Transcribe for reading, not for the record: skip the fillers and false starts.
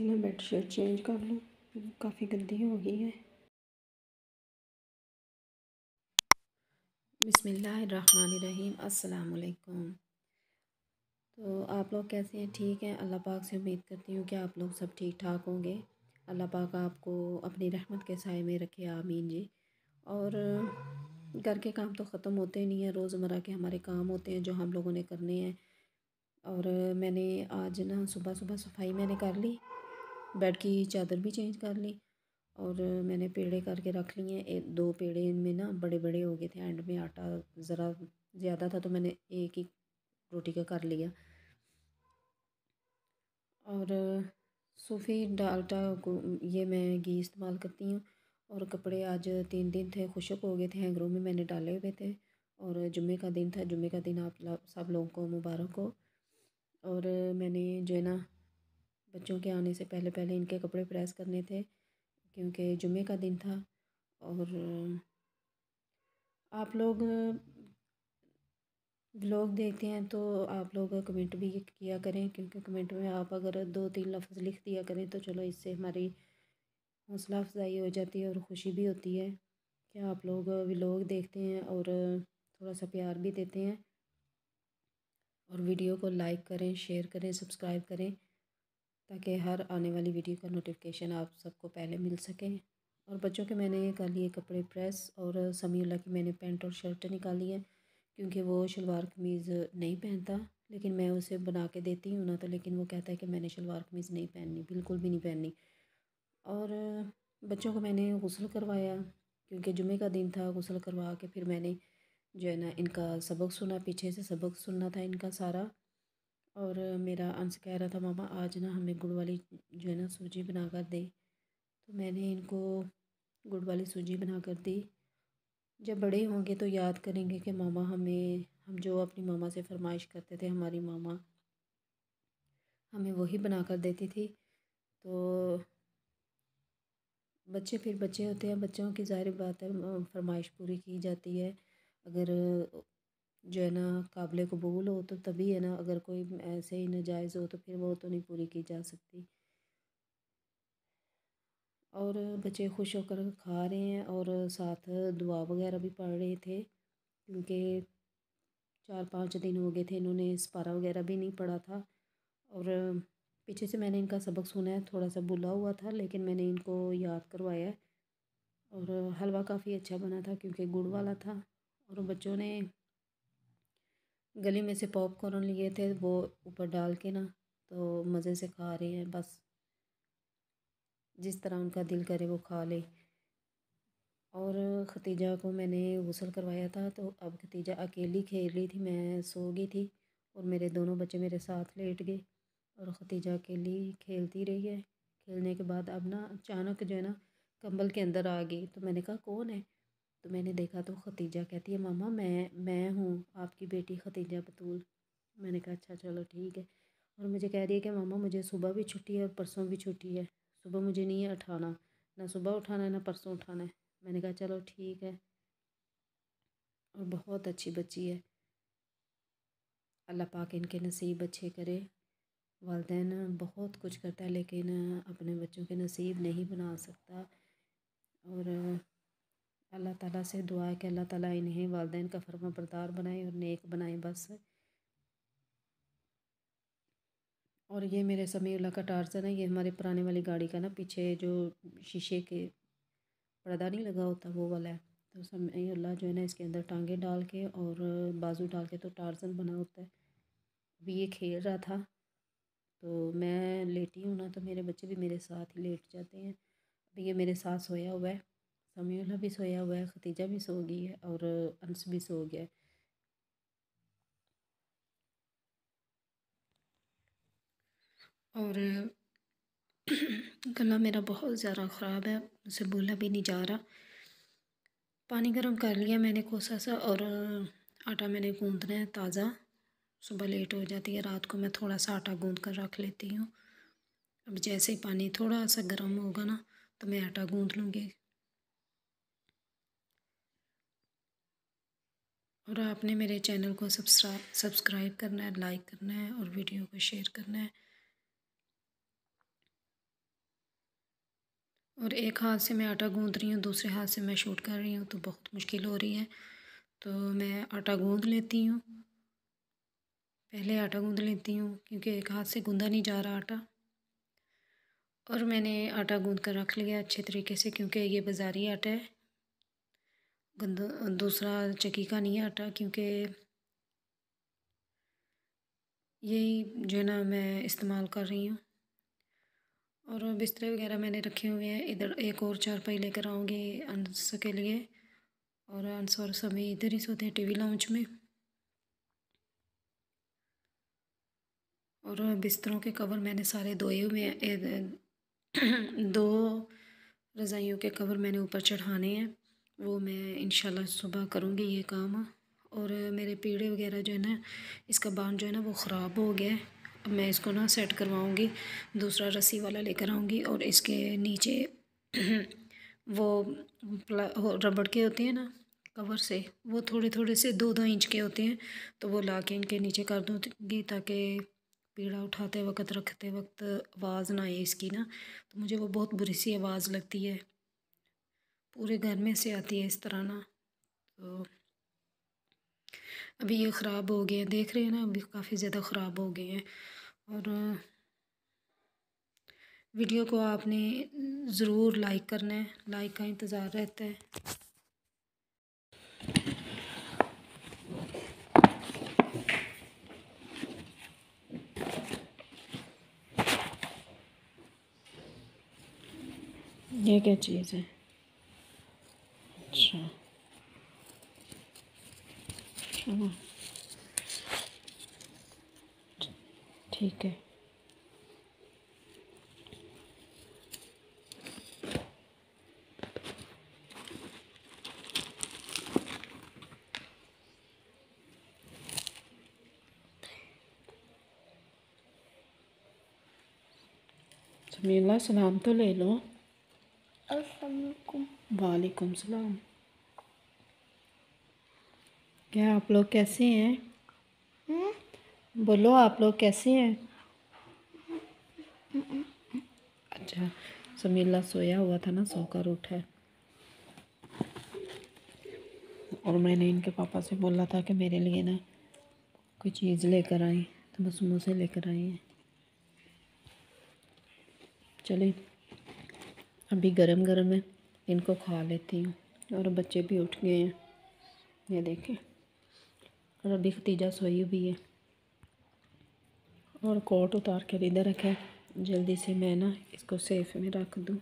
मैं bedsheet change कर लूँ, काफ़ी गंदी हो गई है। बिस्मिल्लाहिर्रहमानिर्रहीम, अस्सलाम वालेकुम। तो आप लोग कैसे हैं? ठीक हैं? अल्लाह पाक से उम्मीद करती हूँ कि आप लोग सब ठीक ठाक होंगे। अल्लाह पाक आपको अपनी रहमत के साए में रखे, आमीन जी। और घर के काम तो ख़त्म होते नहीं हैं, रोज़मर्रा के हमारे काम होते हैं जो हम लोगों ने करने हैं। और मैंने आज ना सुबह सुबह सफाई मैंने कर ली, बेड की चादर भी चेंज कर ली और मैंने पेड़े करके रख लिए हैं। दो पेड़े इनमें ना बड़े बड़े हो गए थे, एंड में आटा ज़रा ज़्यादा था तो मैंने एक ही रोटी का कर लिया। और सूफी डाल्डा को ये मैं घी इस्तेमाल करती हूँ। और कपड़े आज 3 दिन थे, खुशक हो गए थे, हैंगरों में मैंने डाले हुए थे। और जुम्मे का दिन था, जुम्मे का दिन आप सब लोगों को मुबारक हो। और मैंने जो है ना बच्चों के आने से पहले पहले इनके कपड़े प्रेस करने थे क्योंकि जुम्मे का दिन था। और आप लोग व्लॉग देखते हैं तो आप लोग कमेंट भी किया करें, क्योंकि कमेंट में आप अगर 2-3 लफ्ज़ लिख दिया करें तो चलो इससे हमारी हौसला अफजाई हो जाती है और ख़ुशी भी होती है कि आप लोग व्लॉग देखते हैं और थोड़ा सा प्यार भी देते हैं। और वीडियो को लाइक करें, शेयर करें, सब्सक्राइब करें ताकि हर आने वाली वीडियो का नोटिफिकेशन आप सबको पहले मिल सके। और बच्चों के मैंने कर लिए कपड़े प्रेस और समीउल्लाह की मैंने पैंट और शर्ट निकाली है क्योंकि वो शलवार कमीज़ नहीं पहनता, लेकिन मैं उसे बना के देती हूँ ना तो लेकिन वो कहता है कि मैंने शलवार कमीज़ नहीं पहननी, बिल्कुल भी नहीं पहननी। और बच्चों को मैंने गुस्ल करवाया क्योंकि जुमे का दिन था। गुस्ल करवा के फिर मैंने जो है ना इनका सबक सुना, पीछे से सबक सुनना था इनका सारा। और मेरा अंश कह रहा था मामा आज ना हमें गुड़ वाली जो है ना सूजी बना कर दे, तो मैंने इनको गुड़ वाली सूजी बना कर दी। जब बड़े होंगे तो याद करेंगे कि मामा हम जो अपनी मामा से फरमाइश करते थे, हमारी मामा हमें वही बना कर देती थी। तो बच्चे फिर बच्चे होते हैं, बच्चों की ज़ाहिर बात है फरमाइश पूरी की जाती है। अगर जो है ना काबिल कबूल हो तो तभी है ना, अगर कोई ऐसे ही नाजायज़ हो तो फिर वो तो नहीं पूरी की जा सकती। और बच्चे खुश होकर खा रहे हैं और साथ दुआ वगैरह भी पढ़ रहे थे क्योंकि 4-5 दिन हो गए थे इन्होंने सपारा वगैरह भी नहीं पढ़ा था। और पीछे से मैंने इनका सबक सुना है, थोड़ा सा भूला हुआ था लेकिन मैंने इनको याद करवाया है। और हलवा काफ़ी अच्छा बना था क्योंकि गुड़ वाला था। और बच्चों ने गली में से पॉपकॉर्न लिए थे, वो ऊपर डाल के ना तो मज़े से खा रहे हैं, बस जिस तरह उनका दिल करे वो खा ले। और खतीजा को मैंने गुस्ल करवाया था तो अब खतीजा अकेली खेल रही थी, मैं सो गई थी और मेरे दोनों बच्चे मेरे साथ लेट गए और खतीजा अकेली खेलती रही है। खेलने के बाद अब ना अचानक जो है ना कंबल के अंदर आ गई, तो मैंने कहा कौन है? तो मैंने देखा तो खतीजा कहती है मामा मैं हूँ आपकी बेटी खतीजा बतूल। मैंने कहा अच्छा चलो ठीक है। और मुझे कह रही है कि मामा मुझे सुबह भी छुट्टी है और परसों भी छुट्टी है, सुबह मुझे नहीं है उठाना, ना सुबह उठाना है ना परसों उठाना है। मैंने कहा चलो ठीक है। और बहुत अच्छी बच्ची है, अल्लाह पाक इनके नसीब अच्छे करे। वालदैन बहुत कुछ करता है लेकिन अपने बच्चों के नसीब नहीं बना सकता। और अल्लाह ताला से दुआ है कि अल्लाह ताला इन्हें वालदैन का फर्माबरदार बनाए और नेक बनाए बस। और ये मेरे समीउल्लाह का टार्जन है, ये हमारे पुराने वाली गाड़ी का ना पीछे जो शीशे के पर्दा नहीं लगा होता वो वाला है। तो समीउल्लाह जो है ना इसके अंदर टांगे डाल के और बाजू डाल के तो टार्जन बना होता है। अभी ये खेल रहा था तो मैं लेटी हूँ ना तो मेरे बच्चे भी मेरे साथ ही लेट जाते हैं। अभी ये मेरे साथ सोया हुआ है, समीउल्लाह भी सोया हुआ है, खतीजा भी सो गई है और अंस भी सो गया है। और गला मेरा बहुत ज़्यादा ख़राब है, मुझसे बोला भी नहीं जा रहा। पानी गर्म कर लिया मैंने कोसा सा और आटा मैंने गूँदना है ताज़ा। सुबह लेट हो जाती है, रात को मैं थोड़ा सा आटा गूँद कर रख लेती हूँ। अब जैसे ही पानी थोड़ा सा गर्म होगा ना तो मैं आटा गूँद लूँगी। और आपने मेरे चैनल को सब्सक्राइब करना है, लाइक करना है और वीडियो को शेयर करना है। और एक हाथ से मैं आटा गूँध रही हूँ, दूसरे हाथ से मैं शूट कर रही हूँ, तो बहुत मुश्किल हो रही है। तो मैं आटा गूँध लेती हूँ, पहले आटा गूँध लेती हूँ क्योंकि एक हाथ से गूँधा नहीं जा रहा आटा। और मैंने आटा गूँध कर रख लिया अच्छे तरीके से, क्योंकि ये बाज़ारी आटा है, दूसरा चक्की का नहीं है आटा, क्योंकि यही जो है ना मैं इस्तेमाल कर रही हूँ। और बिस्तरे वगैरह मैंने रखे हुए हैं। इधर एक और चारपाई लेकर आऊँगी अंस के लिए, और अंस और सभी इधर ही सोते हैं टीवी लाउंज में। और बिस्तरों के कवर मैंने सारे धोए हुए हैं। 2 रज़ाइयों के कवर मैंने ऊपर चढ़ाने हैं, वो मैं इंशाल्लाह सुबह करूँगी ये काम। और मेरे पीढ़े वगैरह जो है ना, इसका बांध जो है ना वो ख़राब हो गया है। अब मैं इसको ना सेट करवाऊँगी, दूसरा रस्सी वाला लेकर आऊँगी, और इसके नीचे वो रबड़ के होते हैं ना कवर से, वो थोड़े थोड़े से 2-2 इंच के होते हैं, तो वो ला के इनके नीचे कर दूँगी, ताकि पीढ़ा उठाते वक्त रखते वक्त आवाज़ ना आए इसकी ना। तो मुझे वो बहुत बुरी सी आवाज़ लगती है, पूरे घर में से आती है इस तरह ना। तो अभी ये ख़राब हो गए हैं, देख रहे हैं ना, अभी काफ़ी ज़्यादा ख़राब हो गए हैं। और वीडियो को आपने ज़रूर लाइक करना है, लाइक का इंतज़ार रहता है। ये क्या चीज़ है? अच्छा, चलो ठीक है। समीला सलाम तो ले लो। अस्सलामुअलैकुम। वालेकुम सलाम। क्या आप लोग कैसे हैं? बोलो आप लोग कैसे हैं? अच्छा, समीला सोया हुआ था ना, सोकर उठा है। और मैंने इनके पापा से बोला था कि मेरे लिए ना कोई चीज़ लेकर आए, तो बस समोसे लेकर आए हैं। चलिए अभी गरम गरम है, इनको खा लेती हूँ। और बच्चे भी उठ गए हैं, ये देखें। और अभी खतीजा सोई हुई है। और कोट उतार कर इधर रखा है, जल्दी से मैं ना इसको सेफ में रख दूँ।